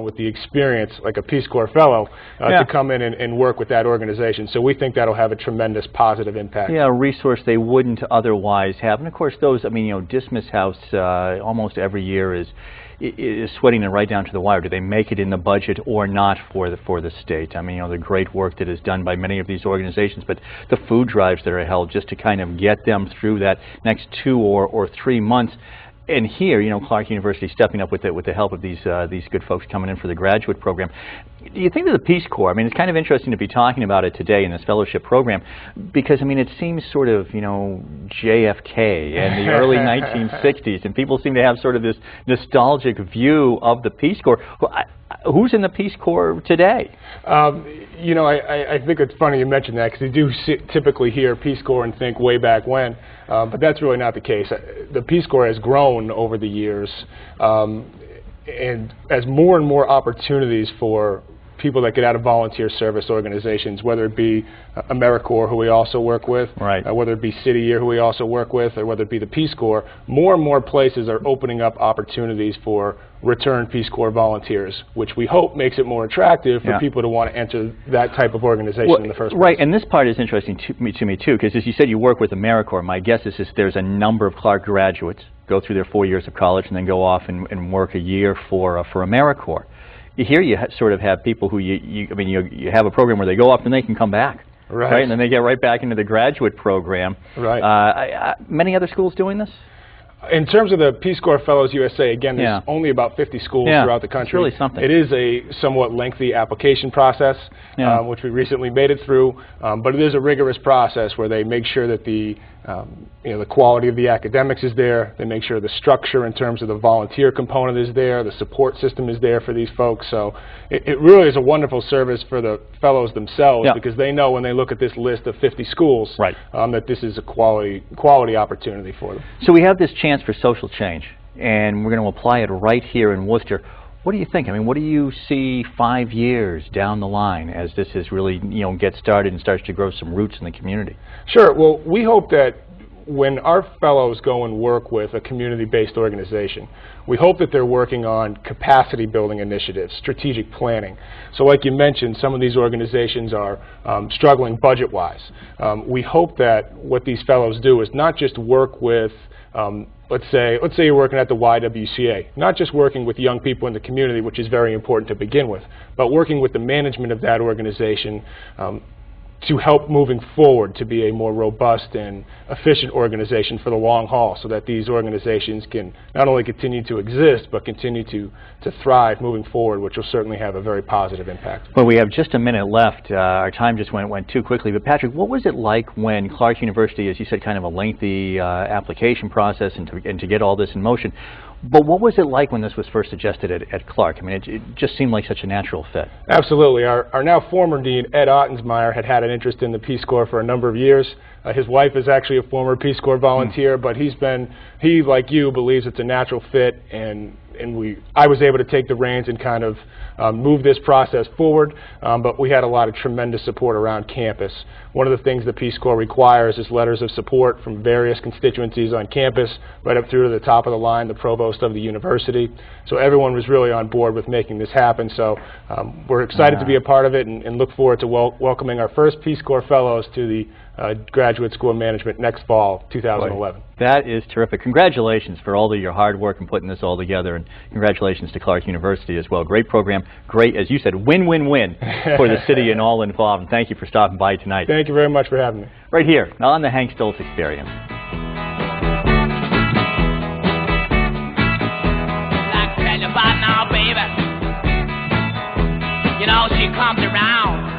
with the experience, like a Peace Corps fellow, to come in and work with that organization. So we think that'll have a tremendous positive impact. Yeah, a resource they wouldn't otherwise have. And of course, those, I mean, you know, Dismas House almost every year is sweating it right down to the wire. Do they make it in the budget or not for the state? I mean, you know, the great work that is done by many of these organizations, but the food drives that are held just to kind of get them through that next 2 or 3 months. And here, you know, Clark University stepping up with the help of these good folks coming in for the graduate program. Do you think that the Peace Corps, I mean, it's kind of interesting to be talking about it today in this fellowship program, because, I mean, it seems sort of, you know, JFK and the early 1960s, and people seem to have sort of this nostalgic view of the Peace Corps. Who's in the Peace Corps today? You know, I think it's funny you mentioned that, because you do typically hear Peace Corps and think way back when, but that's really not the case. The Peace Corps has grown over the years, and as more and more opportunities for people that get out of volunteer service organizations, whether it be AmeriCorps, who we also work with, whether it be City Year, who we also work with, or whether it be the Peace Corps, more and more places are opening up opportunities for returned Peace Corps volunteers, which we hope makes it more attractive for people to want to enter that type of organization in the first place. Right, and this part is interesting to me too, because as you said, you work with AmeriCorps. My guess is there's a number of Clark graduates go through their 4 years of college and then go off and work a year for AmeriCorps. Here you sort of have people who you have a program where they go off and they can come back, right? And then they get right back into the graduate program. Right. Many other schools doing this? In terms of the Peace Corps Fellows USA, again, there's only about 50 schools throughout the country. It's really something. It is a somewhat lengthy application process, which we recently made it through, but it is a rigorous process where they make sure that the quality of the academics is there. They make sure the structure in terms of the volunteer component is there, the support system is there for these folks. So it really is a wonderful service for the fellows themselves, because they know when they look at this list of 50 schools that this is a quality opportunity for them. So we have this chance for social change, and we're going to apply it right here in Worcester. What do you think? I mean, what do you see 5 years down the line as this is really, gets started and starts to grow some roots in the community? Sure. Well, we hope that when our fellows go and work with a community-based organization, we hope that they're working on capacity building initiatives, strategic planning. So like you mentioned, some of these organizations are struggling budget-wise. We hope that what these fellows do is not just work with let's say you're working at the YWCA, not just working with young people in the community, which is very important to begin with, but working with the management of that organization to help moving forward to be a more robust and efficient organization for the long haul, so that these organizations can not only continue to exist, but continue to thrive moving forward, which will certainly have a very positive impact. Well, we have just a minute left. Our time just went too quickly. But Patrick, what was it like when Clark University, as you said, kind of a lengthy application process and to get all this in motion, but what was it like when this was first suggested at Clark? I mean, it just seemed like such a natural fit. Absolutely. Our now former dean, Ed Ottensmeyer, had an interest in the Peace Corps for a number of years. His wife is actually a former Peace Corps volunteer, but he, like you, believes it's a natural fit, and I was able to take the reins and kind of move this process forward, but we had a lot of tremendous support around campus. One of the things the Peace Corps requires is letters of support from various constituencies on campus, right up through to the top of the line, the provost of the university. So everyone was really on board with making this happen. So we're excited to be a part of it, and look forward to welcoming our first Peace Corps Fellows to the Graduate School of Management next fall, 2011. Boy, that is terrific. Congratulations for all of your hard work in putting this all together, and congratulations to Clark University as well. Great program, great, as you said, win-win-win for the city and all involved. And thank you for stopping by tonight. Thank you very much for having me. Right here on the Hank Stolz Experience. Like to tell you about now, baby. You know, she comes around